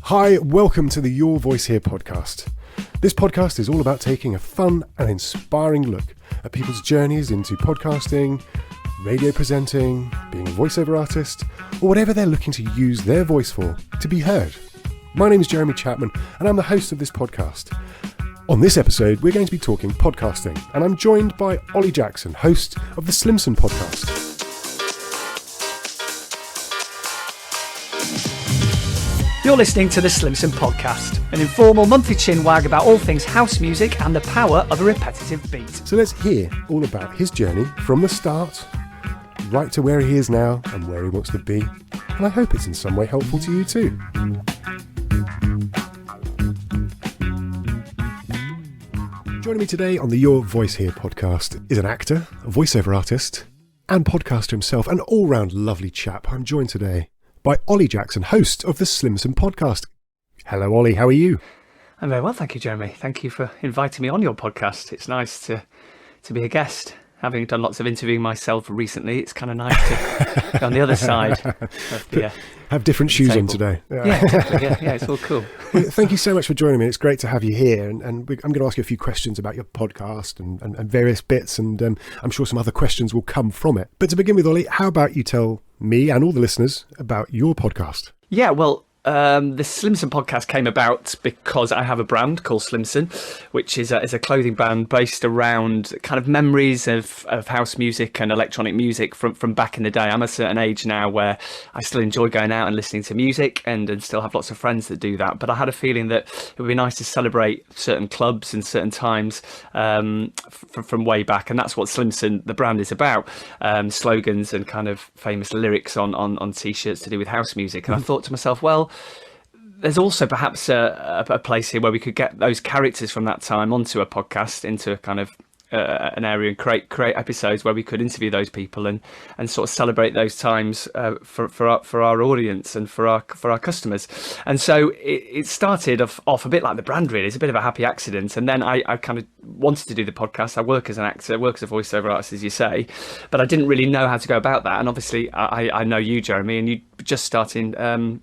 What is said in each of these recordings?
Hi, welcome to the Your Voice Here podcast. This podcast is all about taking a fun and inspiring look at people's journeys into podcasting, radio presenting, being a voiceover artist, or whatever they're looking to use their voice for to be heard. My name is Jeremy Chapman, and I'm the host of this podcast. On this episode, we're going to be talking podcasting, and I'm joined by Oli Jackson, host of the Slimson Podcast. You're listening to the Slimson Podcast, an informal monthly chin wag about all things house music and the power of a repetitive beat. So let's hear all about his journey from the start, right to where he is now and where he wants to be. And I hope it's in some way helpful to you too. Joining me today on the Your Voice Here podcast is an actor, a voiceover artist, and podcaster himself, an all-round lovely chap. I'm joined today by Oli Jackson, host of the Slimson Podcast. Hello, Oli. How are you? I'm very well, thank you, Jeremy. Thank you for inviting me on your podcast. It's nice to be a guest. Having done lots of interviewing myself recently, it's kind of nice to be on the other side of the have different shoes on today. Yeah, exactly. Yeah, it's all cool. Well, thank you so much for joining me. It's great to have you here. And I'm going to ask you a few questions about your podcast and various bits. And I'm sure some other questions will come from it. But to begin with, Oli, how about you tell me and all the listeners about your podcast? Yeah, well, the Slimson Podcast came about because I have a brand called Slimson, which is a clothing brand based around kind of memories of house music and electronic music from back in the day. I'm a certain age now where I still enjoy going out and listening to music and still have lots of friends that do that. But I had a feeling that it would be nice to celebrate certain clubs and certain times from way back. And that's what Slimson, the brand, is about. Slogans and kind of famous lyrics on T-shirts to do with house music. And I thought to myself, well, there's also perhaps a place here where we could get those characters from that time onto a podcast, into kind of an area, and create episodes where we could interview those people and sort of celebrate those times for our audience and for our customers. And so it started off a bit like the brand, really. It's a bit of a happy accident. And then I kind of wanted to do the podcast. I work as an actor, I work as a voiceover artist, as you say, but I didn't really know how to go about that. And obviously I know you, Jeremy, and you just starting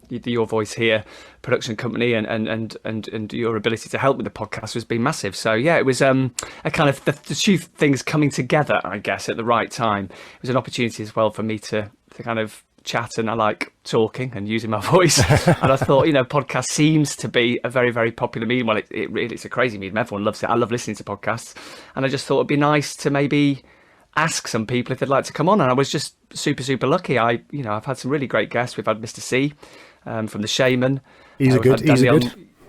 Your Voice Here production company, and your ability to help with the podcast has been massive. So yeah, it was a kind of the two things coming together, I guess, at the right time. It was an opportunity as well for me to kind of chat, and I like talking and using my voice. And I thought, podcast seems to be a very, very popular medium. Well, it's a crazy medium. Everyone loves it. I love listening to podcasts, and I just thought it'd be nice to maybe ask some people if they'd like to come on. And I was just super, super lucky. I've had some really great guests. We've had Mr. C from the Shamen. He's a good.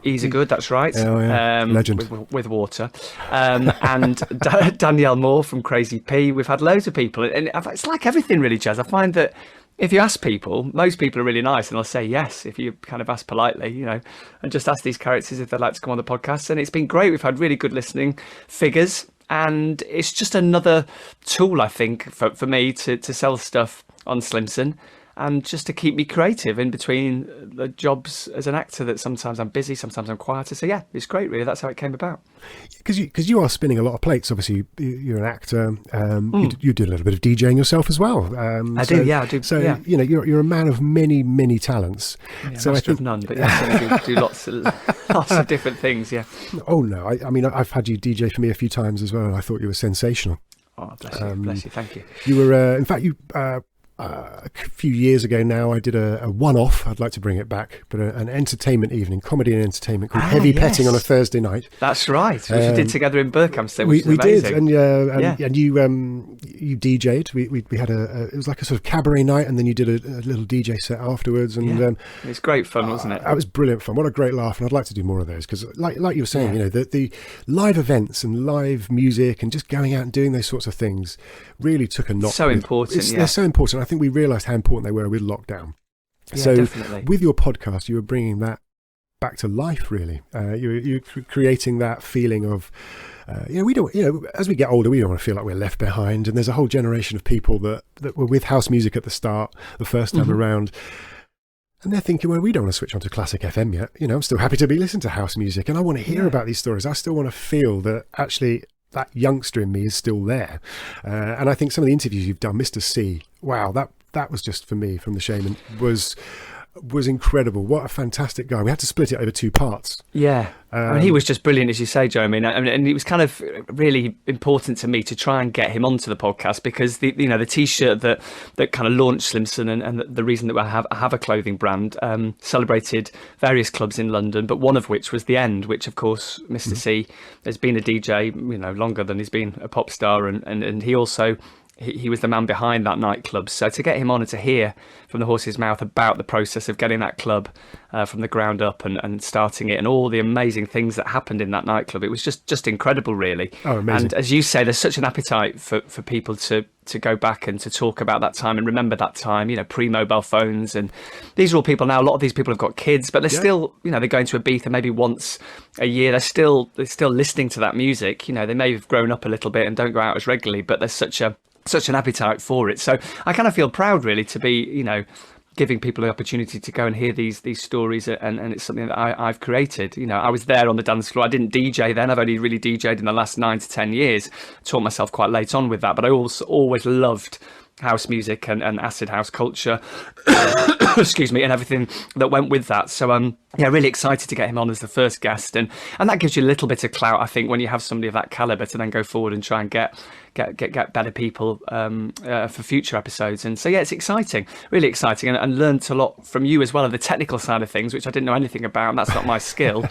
He's a good, that's right. Oh, yeah. Legend. With water. And Danielle Moore from Crazy P. We've had loads of people. And it's like everything really, Jazz. I find that if you ask people, most people are really nice and they'll say yes if you kind of ask politely, and just ask these characters if they'd like to come on the podcast. And it's been great. We've had really good listening figures. And it's just another tool, I think, for me to sell stuff on Slimson, and just to keep me creative in between the jobs as an actor, that sometimes I'm busy, sometimes I'm quieter. So yeah, it's great, really. That's how it came about. Because you are spinning a lot of plates. Obviously, you're an actor. You do a little bit of DJing yourself as well. I do. So yeah. You're a man of many, many talents. Yeah, so master of none, but yes, I do lots of different things. Yeah. Oh no, I mean I've had you DJ for me a few times as well, and I thought you were sensational. Oh, bless you. Thank you. You were, in fact, a few years ago now, I did a one-off. I'd like to bring it back, but an entertainment evening, comedy and entertainment called Heavy Petting on a Thursday night. That's right, which we did together in Berkhamsted, which we is amazing. Did, and you DJ'd. We had it was like a sort of cabaret night, and then you did a little DJ set afterwards, and it was great fun, wasn't it? It was brilliant fun. What a great laugh, and I'd like to do more of those, because like you were saying, the live events and live music and just going out and doing those sorts of things really took a knock. So important. They're so important. I think we realised how important they were with lockdown. Yeah, so definitely. With your podcast, you were bringing that back to life, really. You're creating that feeling of, we don't, as we get older, we don't want to feel like we're left behind. And there's a whole generation of people that were with house music at the start, the first time around. And they're thinking, well, we don't want to switch on to classic FM yet. I'm still happy to be listening to house music, and I want to hear about these stories. I still want to feel that actually that youngster in me is still there. And I think some of the interviews you've done, Mr. C, wow, that was just, for me, from the Shamen, was was incredible. What a fantastic guy. We had to split it over 2 parts. Yeah. I mean, he was just brilliant, as you say, Joe. I mean, and it was kind of really important to me to try and get him onto the podcast because the T-shirt that kind of launched Slimson and the reason that I have a clothing brand celebrated various clubs in London, but one of which was The End, which of course Mr. C has been a DJ, longer than he's been a pop star, and he also. He was the man behind that nightclub. So to get him on and to hear from the horse's mouth about the process of getting that club from the ground up and starting it and all the amazing things that happened in that nightclub, it was just incredible, really. Oh, amazing. And as you say, there's such an appetite for people to go back and to talk about that time and remember that time, pre-mobile phones. And these are all people now. A lot of these people have got kids, but they're still, they're going to Ibiza maybe once a year. They're still listening to that music. They may have grown up a little bit and don't go out as regularly, but there's such an appetite for it. So I kind of feel proud, really, to be, giving people the opportunity to go and hear these stories, and it's something that I've created. I was there on the dance floor. I didn't DJ then. I've only really DJed in the last 9 to 10 years. Taught myself quite late on with that, but I also always loved house music and acid house culture, excuse me, and everything that went with that. So really excited to get him on as the first guest, and that gives you a little bit of clout, I think, when you have somebody of that caliber to then go forward and try and get better people for future episodes. And so it's exciting, really exciting, and learned a lot from you as well of the technical side of things, which I didn't know anything about, and that's not my skill.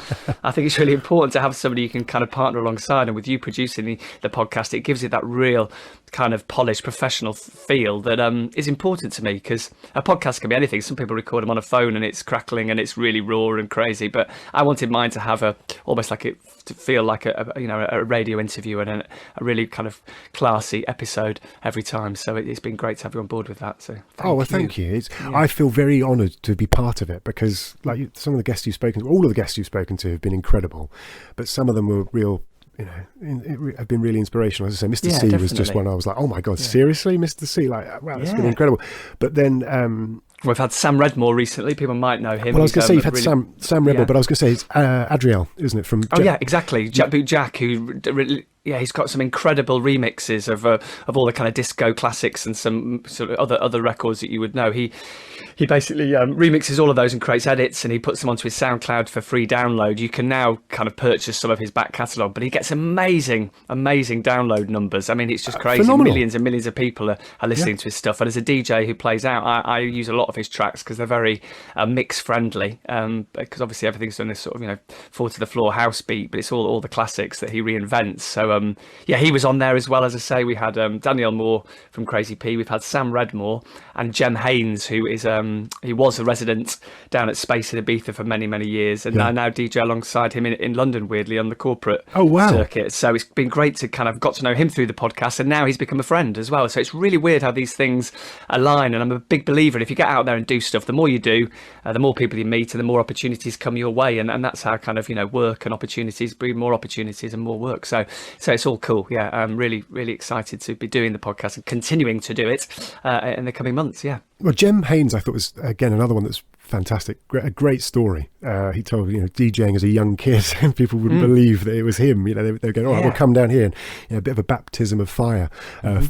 I think it's really important to have somebody you can kind of partner alongside, and with you producing the podcast, it gives you that real kind of polished professional feel that is important to me, because a podcast can be anything. Some people record them on a phone and it's crackling and it's really raw and crazy, but I wanted mine to have almost like it to feel like a radio interview and a really kind of classy episode every time. So it's been great to have you on board with that. So thank you. I feel very honoured to be part of it, because some of the guests you've spoken to, all of the guests you've spoken to have been incredible, but some of them were real. Have been really inspirational. As I say, Mr. C definitely was just one I was like, oh my God, seriously, Mr. C? Like, wow, that's been incredible. But then we've had Sam Redmore recently. People might know him. Well, I was going to say you've had Sam Redmore, but I was going to say it's Adriel, isn't it? From exactly. Jack, who he's got some incredible remixes of all the kind of disco classics and some sort of other records that you would know. He basically remixes all of those and creates edits, and he puts them onto his SoundCloud for free download. You can now kind of purchase some of his back catalogue, but he gets amazing download numbers. I mean, it's just crazy. Phenomenal. Millions and millions of people are listening to his stuff. And as a DJ who plays out, I use a lot of his tracks because they're very mix friendly, because obviously everything's done this sort of fall to the floor house beat, but it's all the classics that he reinvents. So he was on there as well. As I say, we had Danielle Moore from Crazy P, we've had Sam Redmore, and Jem Haynes, who is he was a resident down at Space in Ibiza for many years, and I now DJ alongside him in London, weirdly, on the corporate circuit. So it's been great to kind of got to know him through the podcast, and now he's become a friend as well. So it's really weird how these things align, and I'm a big believer in, if you get out there and do stuff, the more you do, the more people you meet, and the more opportunities come your way, and that's how kind of work and opportunities breed more opportunities and more work. So it's all cool. I'm really excited to be doing the podcast and continuing to do it in the coming months. Well, Jem Haynes, I thought, was again another one that's fantastic. A great story. He told DJing as a young kid, and people wouldn't believe that it was him. They were going, "Oh, we'll come down here," and a bit of a baptism of fire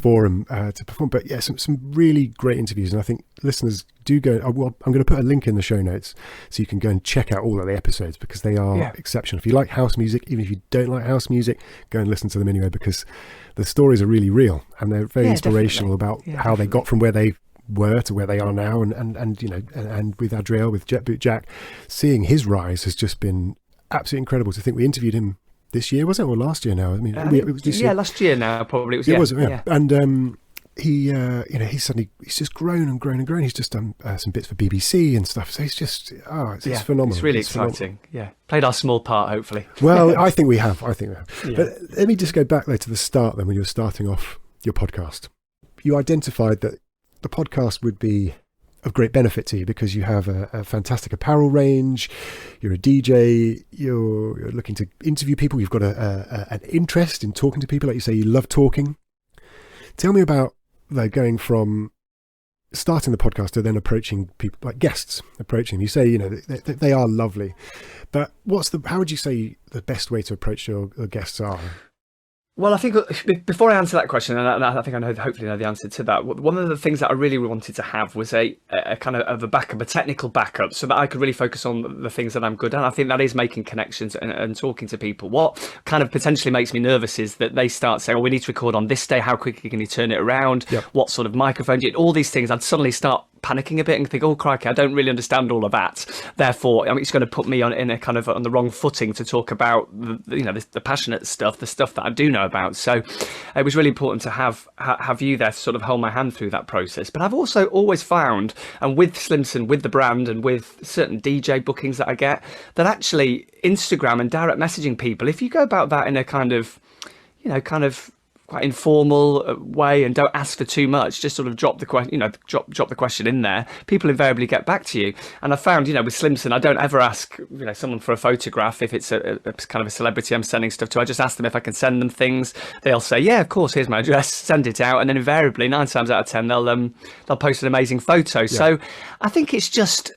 for him to perform. But some really great interviews, and I think listeners do go. I'm going to put a link in the show notes so you can go and check out all of the episodes, because they are exceptional. If you like house music, even if you don't like house music, go and listen to them anyway, because the stories are really real and they're very inspirational about how they got from where they were to where they are now, and with Adriel, with Jet Boot Jack, seeing his rise has just been absolutely incredible. To think we interviewed him this year, was it, or last year now? I mean, it was this year. Last year now, probably. It was. And he's just grown and grown and grown. He's just done some bits for BBC and stuff. So he's just it's phenomenal. It's really exciting. Phenomenal. Played our small part, hopefully. Well, I think we have. But let me just go back there to the start then, when you were starting off your podcast. You identified that the podcast would be of great benefit to you because you have a fantastic apparel range, you're a DJ, you're looking to interview people, you've got an interest in talking to people, like you say, you love talking. Tell me about going from starting the podcast to then approaching people, like guests, approaching them. You say, they are lovely, but how would you say the best way to approach your guests are? Well, I think before I answer that question, and I think I hopefully know the answer to that. One of the things that I really wanted to have was a kind of a backup, a technical backup, so that I could really focus on the things that I'm good at. I think that is making connections and talking to people. What kind of potentially makes me nervous is that they start saying, "Oh, we need to record on this day. How quickly can you turn it around? Yep. What sort of microphone do you?" All these things. I'd suddenly start panicking a bit and think, "Oh crikey, I don't really understand all of that." Therefore, it's going to put me in a kind of on the wrong footing to talk about the passionate stuff, the stuff that I do know about. So it was really important to have you there to sort of hold my hand through that process. But I've also always found, and with Slimson, with the brand, and with certain DJ bookings that I get, that actually Instagram and direct messaging people, if you go about that in a kind of quite informal way and don't ask for too much, just sort of drop the question, drop the question in there, people invariably get back to you. And I found, with Slimson, I don't ever ask, someone for a photograph if it's a kind of a celebrity I'm sending stuff to. I just ask them if I can send them things. They'll say, yeah, of course, here's my address, send it out. And then invariably 9 times out of 10, they'll post an amazing photo. Yeah. So I think it's just,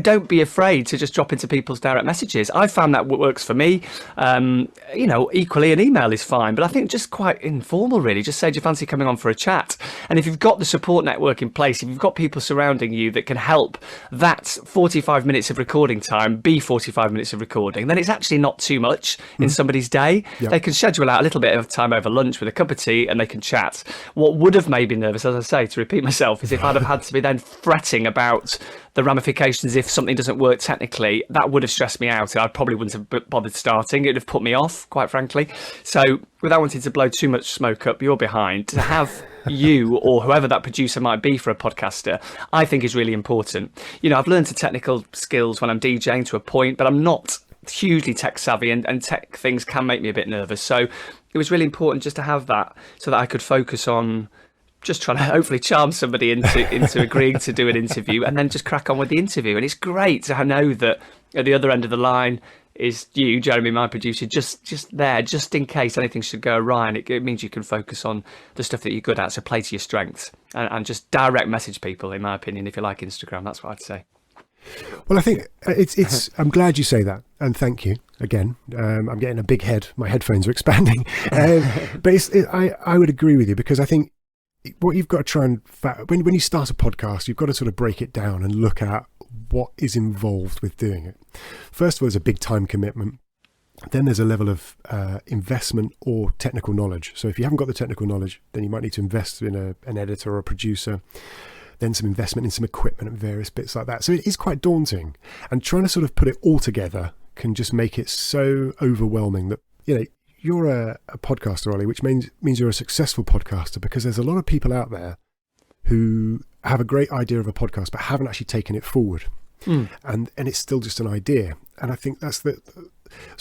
don't be afraid to just drop into people's direct messages. I found that works for me. Equally an email is fine, but I think just quite informal, really. Just say, do you fancy coming on for a chat? And if you've got the support network in place, if you've got people surrounding you that can help that 45 minutes of recording time be 45 minutes of recording, then it's actually not too much in somebody's day. Yep. They can schedule out a little bit of time over lunch with a cup of tea and they can chat. What would have made me nervous, as I say, to repeat myself, is if I'd have had to be then fretting about the ramifications if something doesn't work technically. That would have stressed me out. I probably wouldn't have bothered starting. It would have put me off, quite frankly. So without wanting to blow too much smoke up your behind, to have you or whoever that producer might be for a podcaster, I think is really important. I've learned the technical skills when I'm DJing to a point, but I'm not hugely tech savvy, and tech things can make me a bit nervous. So it was really important just to have that so that I could focus on just trying to hopefully charm somebody into agreeing to do an interview, and then just crack on with the interview. And it's great to know that at the other end of the line is you, Jeremy, my producer, just there, just in case anything should go awry. And it means you can focus on the stuff that you're good at, so play to your strengths, and just direct message people, in my opinion, if you like Instagram. That's what I'd say. Well, I think it's I'm glad you say that, and thank you again. I'm getting a big head. My headphones are expanding. But I would agree with you, because I think what you've got to try and when you start a podcast, you've got to sort of break it down and look at what is involved with doing it. First of all, there's a big time commitment. Then there's a level of investment or technical knowledge. So if you haven't got the technical knowledge, then you might need to invest in an editor or a producer. Then some investment in some equipment and various bits like that. So it is quite daunting, and trying to sort of put it all together can just make it so overwhelming that you're a podcaster, Oli, which means you're a successful podcaster, because there's a lot of people out there who have a great idea of a podcast but haven't actually taken it forward. And it's still just an idea. And I think that's what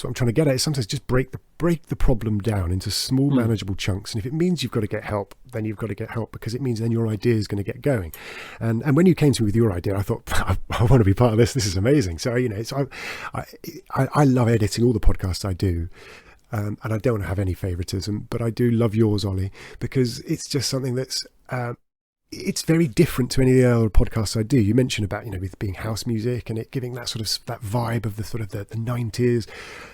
I'm trying to get at, is sometimes just break the problem down into small manageable chunks. And if it means you've got to get help, then you've got to get help, because it means then your idea is going to get going. And when you came to me with your idea, I thought, I want to be part of this. This is amazing. So, I love editing all the podcasts I do. And I don't have any favoritism, but I do love yours, Oli, because it's just something that's it's very different to any of the other podcasts I do. You mentioned about with being house music and it giving that sort of that vibe of the sort of the 90s.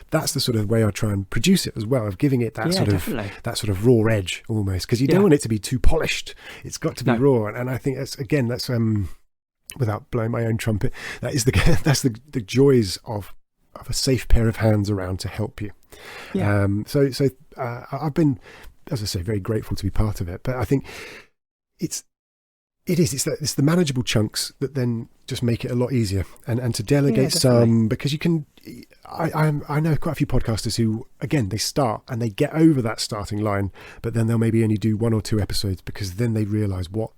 That's the sort of way I try and produce it as well, of giving it that sort of raw edge almost, because you don't want it to be too polished. It's got to be raw, and I think that's without blowing my own trumpet, that's the joys of a safe pair of hands around to help you. So I've been, as I say, very grateful to be part of it. But I think it's the manageable chunks that then just make it a lot easier, and to delegate some, because you can. I know quite a few podcasters who, again, they start and they get over that starting line, but then they'll maybe only do 1 or 2 episodes, because then they realise what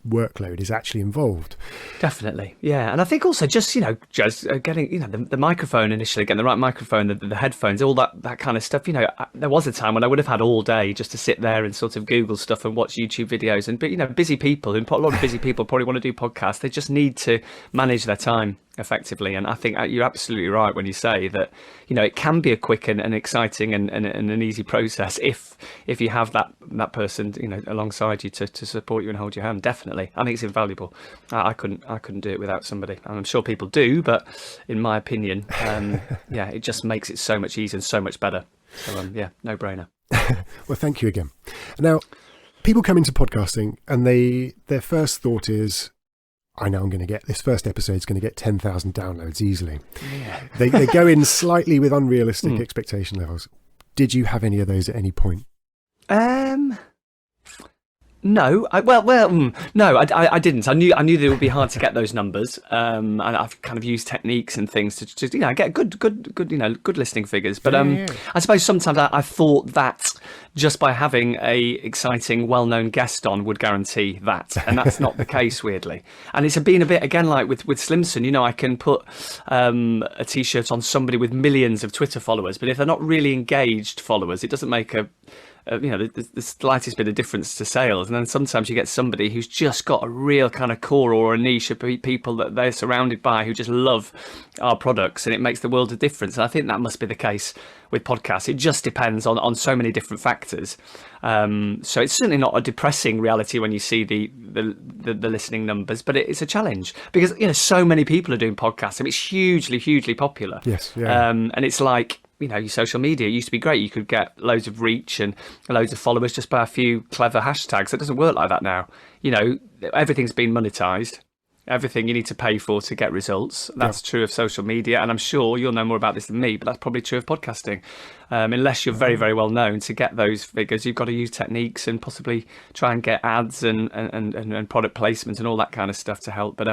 workload is actually involved. Definitely, yeah. And I think also just getting the microphone initially, getting the right microphone, the headphones, all that kind of stuff. There was a time when I would have had all day just to sit there and sort of Google stuff and watch YouTube videos. But busy people, and a lot of busy people probably want to do podcasts. They just need to manage their time effectively. And I think you're absolutely right when you say that it can be a quick and exciting and an easy process if you have that person alongside you to support you and hold your hand. Definitely, I think it's invaluable. I couldn't do it without somebody. I'm sure people do, but in my opinion, it just makes it so much easier and so much better. So yeah, no brainer. Well, thank you again. Now, people come into podcasting and their first thought is, I know this first episode is going to get 10,000 downloads easily. Yeah. They go in slightly with unrealistic expectation levels. Did you have any of those at any point? No, I didn't. I knew that it would be hard to get those numbers, and I've kind of used techniques and things to just get good listening figures. But I suppose sometimes I thought that just by having a exciting, well-known guest on would guarantee that, and that's not the case, weirdly. And it's been a bit again like with Slimson. I can put a T-shirt on somebody with millions of Twitter followers, but if they're not really engaged followers, it doesn't make the slightest bit of difference to sales. And then sometimes you get somebody who's just got a real kind of core or a niche of people that they're surrounded by who just love our products, and it makes the world of difference. And I think that must be the case with podcasts. It just depends on so many different factors. So it's certainly not a depressing reality when you see the listening numbers, but it's a challenge because so many people are doing podcasts. I mean, it's hugely popular. Yes, yeah. And it's like, your social media, it used to be great. You could get loads of reach and loads of followers just by a few clever hashtags. It doesn't work like that now. Everything's been monetized. Everything you need to pay for to get results. That's true of social media. And I'm sure you'll know more about this than me, but that's probably true of podcasting. Unless you're very, very well known, to get those figures, you've got to use techniques and possibly try and get ads and product placement and all that kind of stuff to help. But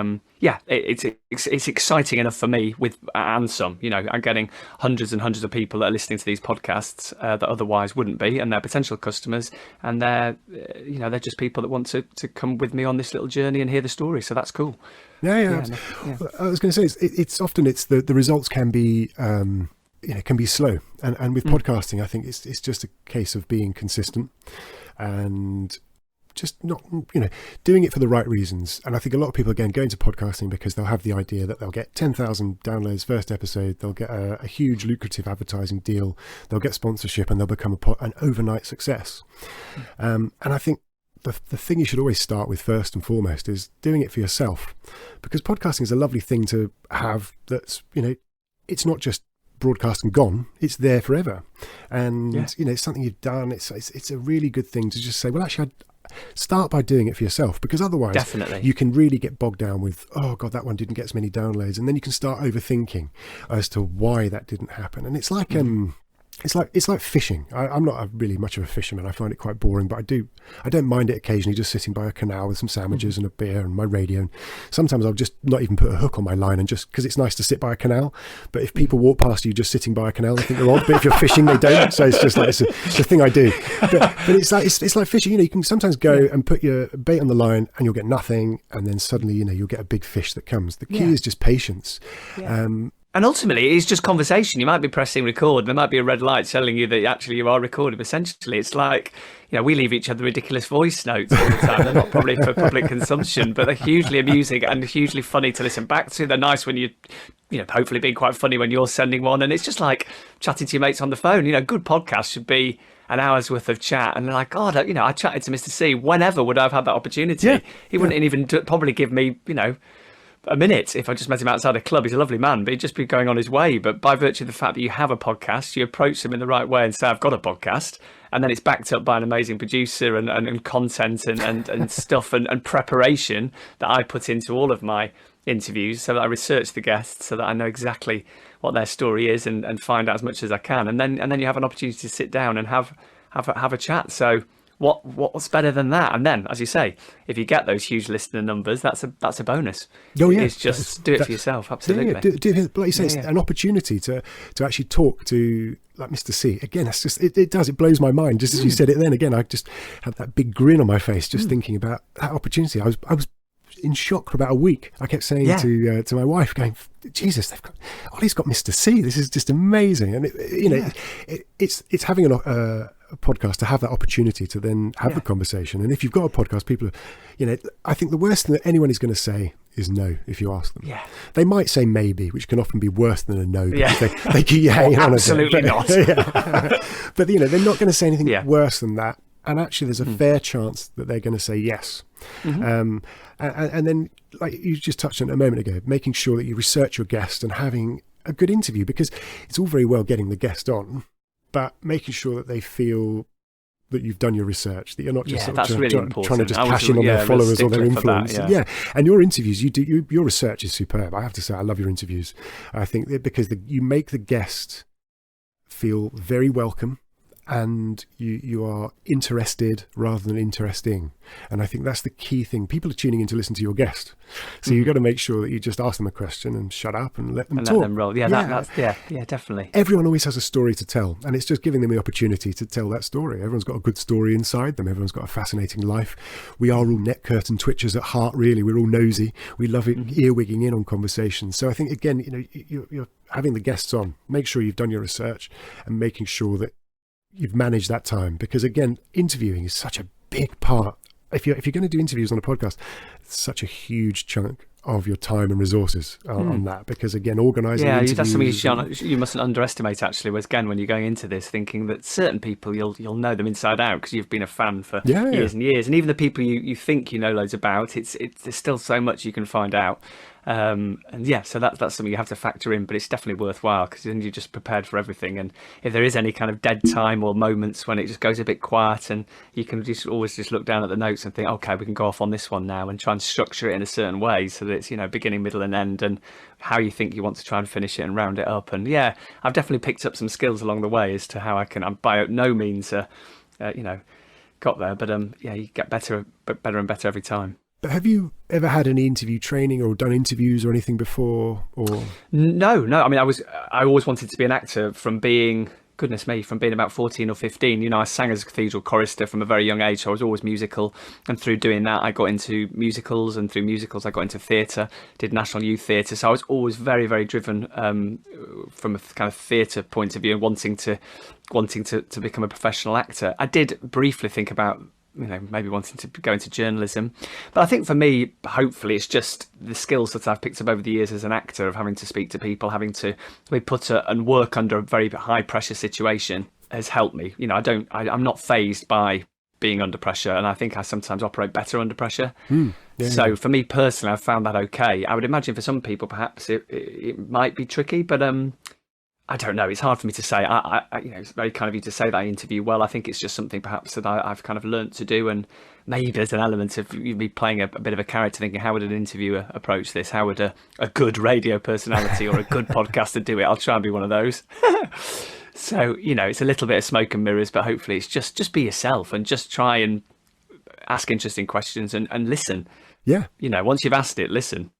it's exciting enough for me and some. I'm getting hundreds and hundreds of people that are listening to these podcasts that otherwise wouldn't be, and they're potential customers, and they're just people that want to come with me on this little journey and hear the story. So that's cool. Yeah. I was going to say it's often the results can be can be slow, and with podcasting, I think it's just a case of being consistent and just not doing it for the right reasons. And I think a lot of people again go into podcasting because they'll have the idea that they'll get 10,000 downloads first episode, they'll get a huge lucrative advertising deal, they'll get sponsorship, and they'll become an overnight success. And I think the thing you should always start with first and foremost is doing it for yourself, because podcasting is a lovely thing to have. That's it's not just broadcast and gone, it's there forever, and it's something you've done. It's a really good thing to just say, well, actually, I'd start by doing it for yourself, because otherwise definitely you can really get bogged down with, oh god, that one didn't get as many downloads, and then you can start overthinking as to why that didn't happen. And it's like it's like fishing. I'm not really much of a fisherman. I find it quite boring, but I don't mind it occasionally, just sitting by a canal with some sandwiches and a beer and my radio. And sometimes I'll just not even put a hook on my line, and just because it's nice to sit by a canal. But if people walk past you just sitting by a canal, they think they're odd. But if you're fishing, they don't. So it's just like it's a thing I do. But it's like fishing. You can sometimes go and put your bait on the line and you'll get nothing, and then suddenly you'll get a big fish that comes. The key is just patience. And ultimately, it's just conversation. You might be pressing record. There might be a red light telling you that actually you are recording. But essentially, it's like, we leave each other ridiculous voice notes all the time. They're not probably for public consumption, but they're hugely amusing and hugely funny to listen back to. They're nice when hopefully being quite funny when you're sending one. And it's just like chatting to your mates on the phone. Good podcast should be an hour's worth of chat. And they're like, God, I chatted to Mr. C. Whenever would I have had that opportunity? Yeah. He wouldn't even probably give me, a minute if I just met him outside a club. He's a lovely man, but he'd just be going on his way. But by virtue of the fact that you have a podcast, you approach them in the right way and say, I've got a podcast, and then it's backed up by an amazing producer and content and stuff and preparation that I put into all of my interviews, so that I research the guests so that I know exactly what their story is and find out as much as I can, and then you have an opportunity to sit down and have a chat. So what's better than that? And then, as you say, if you get those huge listener numbers, that's a bonus. Oh yeah, it's just do it for yourself. Absolutely. Yeah, like you say, it's an opportunity to actually talk to like Mr. C. Again, that's just it blows my mind. Just as you said it, then again, I just had that big grin on my face just thinking about that opportunity. I was in shock for about a week. I kept saying to my wife, going, Jesus, Oli's got Mr. C. This is just amazing. And it's having a podcast to have that opportunity to then have the conversation. And if you've got a podcast, people are, I think the worst thing that anyone is going to say is no if you ask them. Yeah. They might say maybe, which can often be worse than a no, because they keep hanging on. Absolutely not. But they're not going to say anything worse than that. And actually there's a fair chance that they're going to say yes. And then, like you just touched on it a moment ago, making sure that you research your guest and having a good interview, because it's all very well getting the guest on, but making sure that they feel that you've done your research, that you're not just that's really important. trying to just cash in on their followers or their influence. That, And your interviews, your research is superb. I have to say, I love your interviews. I think that because you make the guest feel very welcome, and you are interested rather than interesting. And I think that's the key thing. People are tuning in to listen to your guest. So you've got to make sure that you just ask them a question and shut up and let them talk. Let them roll. That's definitely. Everyone always has a story to tell, and it's just giving them the opportunity to tell that story. Everyone's got a good story inside them. Everyone's got a fascinating life. We are all net curtain twitchers at heart, really. We're all nosy. We love it, earwigging in on conversations. So I think, again, you're having the guests on. Make sure you've done your research and making sure that you've managed that time, because again, interviewing is such a big part. If you're going to do interviews on a podcast, it's such a huge chunk of your time and resources on that, because again, organising interviews, that's something you mustn't underestimate, actually. Whereas again, when you're going into this thinking that certain people you'll know them inside out because you've been a fan for years and years, and even the people you think you know loads about, there's still so much you can find out. So that's something you have to factor in, but it's definitely worthwhile because then you're just prepared for everything. And if there is any kind of dead time or moments when it just goes a bit quiet, and you can just always just look down at the notes and think, okay, we can go off on this one now, and try and structure it in a certain way so that it's beginning, middle and end, and how you think you want to try and finish it and round it up. And I've definitely picked up some skills along the way as to how I can. I'm by no means got there, but you get better and better every time. But have you ever had any interview training or done interviews or anything before? Or No. I mean, I always wanted to be an actor from being about 14 or 15. I sang as a cathedral chorister from a very young age, so I was always musical. And through doing that, I got into musicals, and through musicals, I got into theatre, did National Youth Theatre. So I was always very, very driven from a kind of theatre point of view, and wanting to become a professional actor. I did briefly think about maybe wanting to go into journalism. But I think for me, hopefully, it's just the skills that I've picked up over the years as an actor of having to speak to people, having to be put and work under a very high pressure situation has helped me. I'm not fazed by being under pressure, and I think I sometimes operate better under pressure. So for me personally, I've found that okay. I would imagine for some people, perhaps it might be tricky, but I don't know. It's hard for me to say. It's very kind of you to say that I interview well. I think it's just something perhaps that I've kind of learnt to do, and maybe there's an element of me playing a bit of a character, thinking, how would an interviewer approach this? How would a good radio personality or a good podcaster do it? I'll try and be one of those. So, it's a little bit of smoke and mirrors, but hopefully it's just be yourself and just try and ask interesting questions and listen. Yeah. Once you've asked it, listen.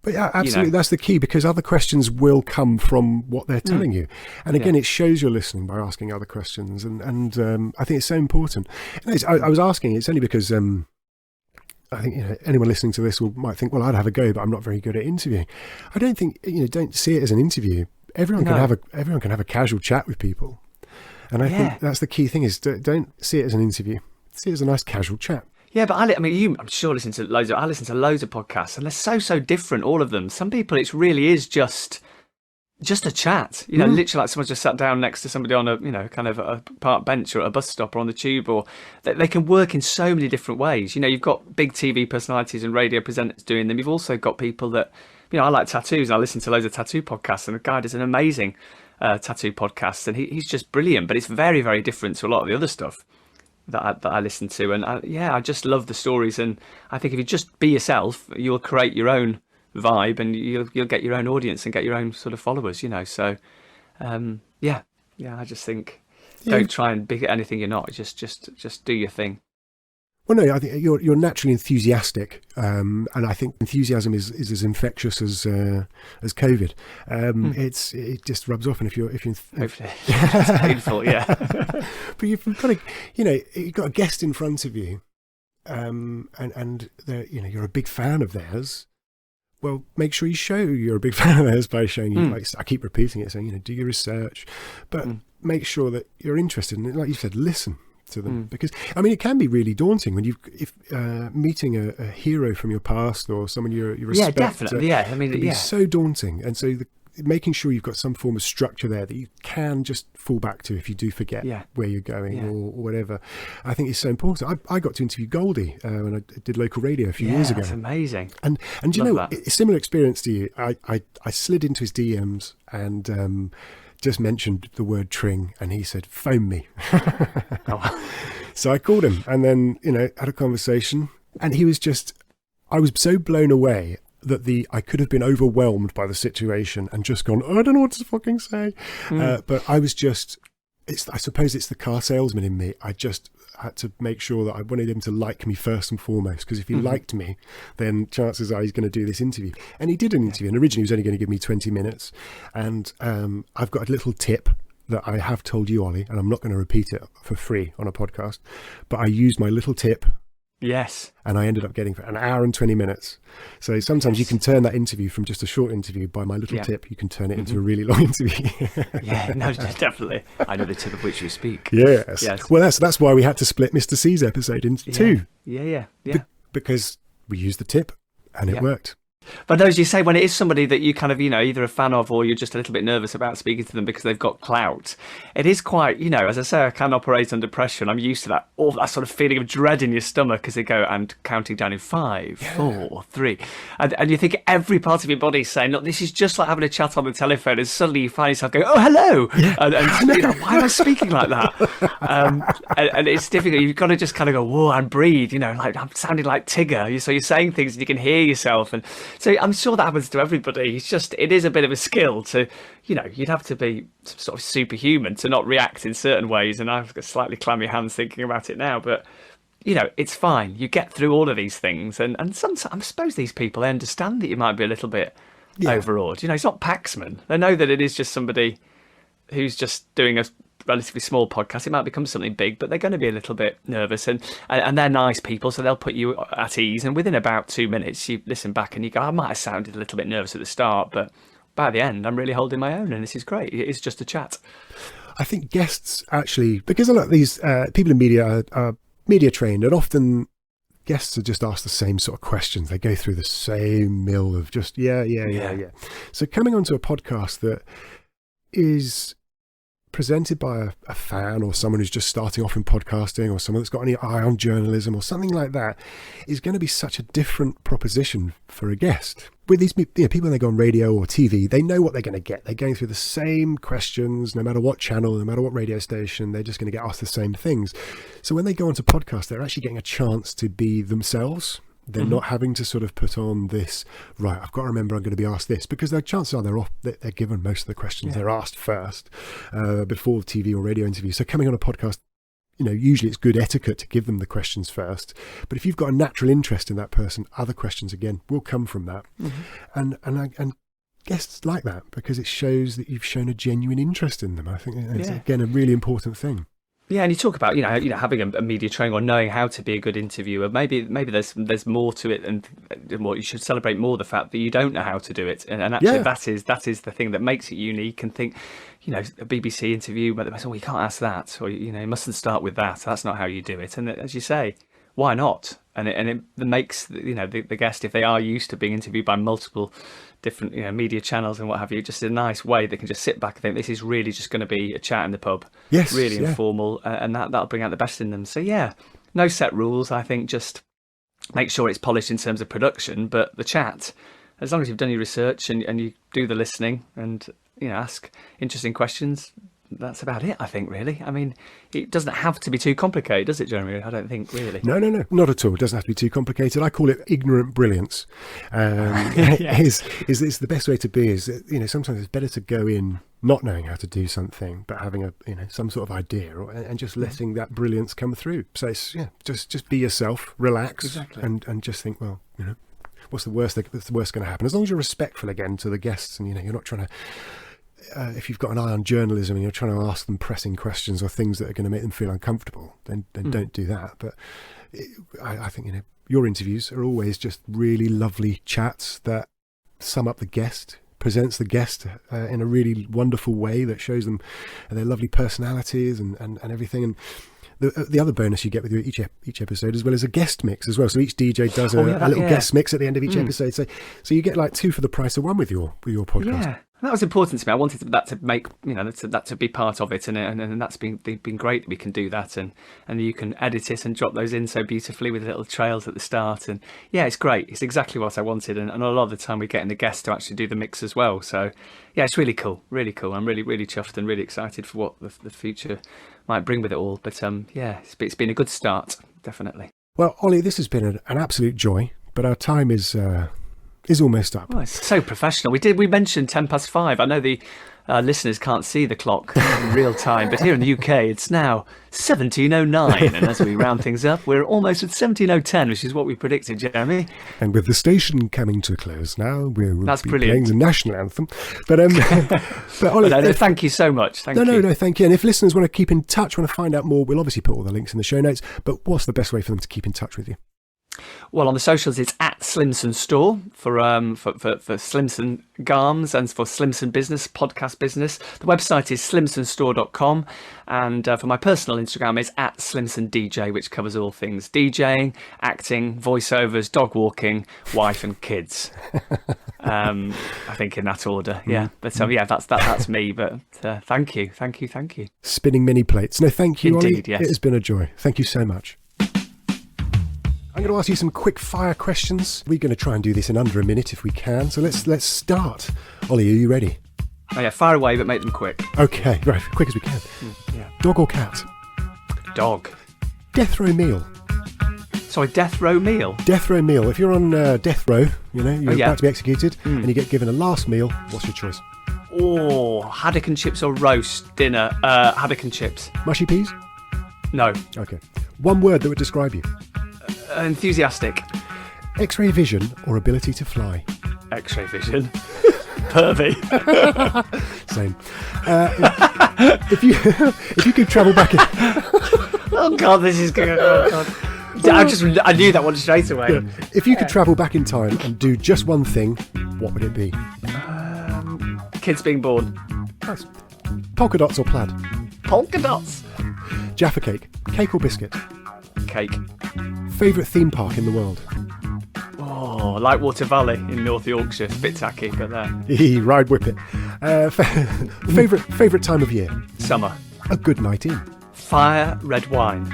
But yeah, absolutely, that's the key, because other questions will come from what they're telling you. And again, it shows you're listening by asking other questions. And I think it's so important. I was asking, it's only because I think anyone listening to this might think, well, I'd have a go, but I'm not very good at interviewing. I don't think, don't see it as an interview. Everyone can have a casual chat with people. And I think that's the key thing, is don't see it as an interview. See it as a nice casual chat. Yeah, but I'm sure listen to loads of podcasts, and they're so different, all of them. Some people, it really is just a chat, literally like someone just sat down next to somebody on a, kind of a park bench or at a bus stop or on the tube, or they can work in so many different ways. You've got big TV personalities and radio presenters doing them. You've also got people that, I like tattoos, and I listen to loads of tattoo podcasts, and a guy does an amazing tattoo podcast, and he's just brilliant, but it's very, very different to a lot of the other stuff that I listen to. And I just love the stories, and I think if you just be yourself, you'll create your own vibe, and you'll get your own audience and get your own sort of followers, so I just think don't try and be anything you're not. Just do your thing. Well, no, I think you're naturally enthusiastic, and I think enthusiasm is as infectious as COVID. It just rubs off, and if you're it's painful, yeah. But you've got you've got a guest in front of you, and you're a big fan of theirs. Well, make sure you show you're a big fan of theirs by showing you. Like I keep repeating it, saying do your research, but make sure that you're interested in it. Like you said, listen to them, because it can be really daunting when if meeting a hero from your past or someone you respect. Yeah, definitely. It can be so daunting, and so making sure you've got some form of structure there that you can just fall back to if you do forget where you're going or whatever. I think it's so important. I got to interview Goldie when I did local radio a few years ago. That's amazing. And a similar experience to you. I slid into his DMs and just mentioned the word tring, and he said, phone me. Oh. So I called him and then, had a conversation, and he was I was so blown away that I could have been overwhelmed by the situation and just gone, I don't know what to fucking say. But I was I suppose it's the car salesman in me. I just had to make sure that I wanted him to like me first and foremost, because if he liked me, then chances are he's going to do this interview. And he did an interview, and originally he was only going to give me 20 minutes. And I've got a little tip that I have told you, Oli, and I'm not going to repeat it for free on a podcast, but I used my little tip. Yes. And I ended up getting an hour and 20 minutes. So sometimes you can turn that interview from just a short interview by my little tip. You can turn it into a really long interview. Yeah, no, definitely. I know the tip of which you speak. Yes. Well, that's why we had to split Mr. C's episode into two. Yeah. Because we used the tip and it worked. But as you say, when it is somebody that you kind of, either a fan of or you're just a little bit nervous about speaking to them because they've got clout, it is quite, as I say, I can operate under pressure, and I'm used to that, all that sort of feeling of dread in your stomach as they go and counting down in 5, 4, 3. And you think every part of your body is saying, look, this is just like having a chat on the telephone, and suddenly you find yourself going, oh, hello! Yeah. And why am I speaking like that? And it's difficult. You've got to just kind of go, whoa, and breathe, like I'm sounding like Tigger. So you're saying things and you can hear yourself, and so I'm sure that happens to everybody. It is a bit of a skill to, you'd have to be sort of superhuman to not react in certain ways. And I've got slightly clammy hands thinking about it now, but it's fine. You get through all of these things. And sometimes I suppose these people understand that you might be a little bit overawed. It's not Paxman. They know that it is just somebody who's just doing a relatively small podcast. It might become something big, but they're going to be a little bit nervous, and they're nice people, so they'll put you at ease, and within about 2 minutes you listen back and you go, I might have sounded a little bit nervous at the start, but by the end I'm really holding my own, and this is great. It is just a chat. I think guests actually, because a lot of these people in media are media trained, and often guests are just asked the same sort of questions. They go through the same mill of just yeah. So coming onto a podcast that is presented by a fan or someone who's just starting off in podcasting, or someone that's got any eye on journalism or something like that, is going to be such a different proposition for a guest. With these people, when they go on radio or TV, they know what they're going to get. They're going through the same questions, no matter what channel, no matter what radio station, they're just going to get asked the same things. So when they go onto podcast, they're actually getting a chance to be themselves. They're not having to sort of put on this, right, I've got to remember I'm going to be asked this, because their chances are they're given most of the questions they're asked first before TV or radio interviews. So coming on a podcast, usually it's good etiquette to give them the questions first. But if you've got a natural interest in that person, other questions, again, will come from that. And guests like that, because it shows that you've shown a genuine interest in them. I think it's, again, a really important thing. Yeah, and you talk about having a media training or knowing how to be a good interviewer. Maybe there's more to it, and you should celebrate more the fact that you don't know how to do it. And actually, that is the thing that makes it unique. And think, a BBC interview, but they say, you can't ask that, or you mustn't start with that. That's not how you do it. And as you say, why not? And it makes the guest, if they are used to being interviewed by multiple different media channels and what have you, just a nice way they can just sit back and think, this is really just going to be a chat in the pub. Yes, really informal, and that'll bring out the best in them. So no set rules. I think just make sure it's polished in terms of production, but the chat, as long as you've done your research and you do the listening and ask interesting questions, that's about it, I think, really. I mean, it doesn't have to be too complicated, does it, Jeremy? I don't think, really. No, not at all. It doesn't have to be too complicated. I call it ignorant brilliance. Is the best way to be. Is sometimes it's better to go in not knowing how to do something, but having some sort of idea, and just letting that brilliance come through. So it's just be yourself, relax, and just think, well, what's the worst going to happen? As long as you're respectful again to the guests, and you're not trying to. If you've got an eye on journalism and you're trying to ask them pressing questions or things that are going to make them feel uncomfortable, then don't do that. But I think your interviews are always just really lovely chats that sum up the guest, presents the guest in a really wonderful way that shows them their lovely personalities and everything. And the other bonus you get with each episode, as well as a guest mix as well. So each DJ does a little guest mix at the end of each episode. So you get like 2 for the price of 1 with your podcast. That was important to me. I wanted that to make, that to be part of it, and that's been great that we can do that, and you can edit it and drop those in so beautifully with little trails at the start, and yeah, it's great. It's exactly what I wanted, and a lot of the time we get in the guests to actually do the mix as well. So yeah, it's really cool, really cool. I'm really chuffed and really excited for what the future might bring with it all. But yeah, it's been a good start, definitely. Well, Oli, this has been an absolute joy, but our time is almost up. Oh, it's so professional. We mentioned 5:10. I know the listeners can't see the clock in real time, but here in the UK it's now 17:09, and as we round things up, we're almost at 17:10, which is what we predicted, Jeremy. And with the station coming to a close now, we'll That's be brilliant. playing the national anthem. But Oli, No, thank you so much. Thank you. No, thank you. And if listeners want to keep in touch, want to find out more, we'll obviously put all the links in the show notes. But what's the best way for them to keep in touch with you? Well, on the socials, it's at Slimson Store for Slimson Garms and for Slimson Business, podcast business. The website is slimsonstore.com. And for my personal Instagram is at Slimson DJ, which covers all things DJing, acting, voiceovers, dog walking, wife and kids. I think in that order, yeah. But yeah, that's me. But thank you. Spinning mini plates. No, thank you, Indeed, Oli. yes. It has been a joy. Thank you so much. I'm going to ask you some quick fire questions. We're going to try and do this in under a minute if we can. So let's start. Oli, are you ready? Oh yeah, fire away, but make them quick. Okay, right, quick as we can. Yeah. Dog or cat? Dog. Death row meal. Sorry, death row meal. Death row meal. If you're on death row, you're about to be executed, and you get given a last meal, what's your choice? Oh, haddock and chips or roast dinner? Haddock and chips. Mushy peas? No. Okay. One word that would describe you. Enthusiastic. X-ray vision or ability to fly? X-ray vision. Pervy. Same. If you could travel back in... Oh God, this is good. Oh God. I knew that one straight away. Yeah. If you could travel back in time and do just one thing, what would it be? Kids being born. Nice. Polka dots or plaid? Polka dots. Jaffa cake or biscuit? Cake. Favourite theme park in the world? Oh, Lightwater Valley in North Yorkshire. It's a bit tacky, but there. Ride whippet. Favourite time of year? Summer. A good night in? Fire red wine.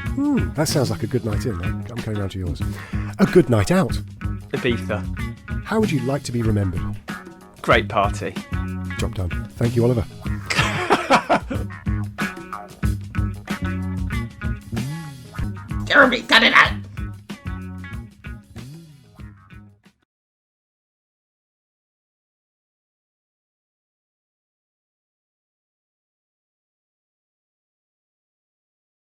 That sounds like a good night in. I'm going round to yours. A good night out? Ibiza. How would you like to be remembered? Great party. Job done. Thank you, Oliver. Jeremy, cut it out.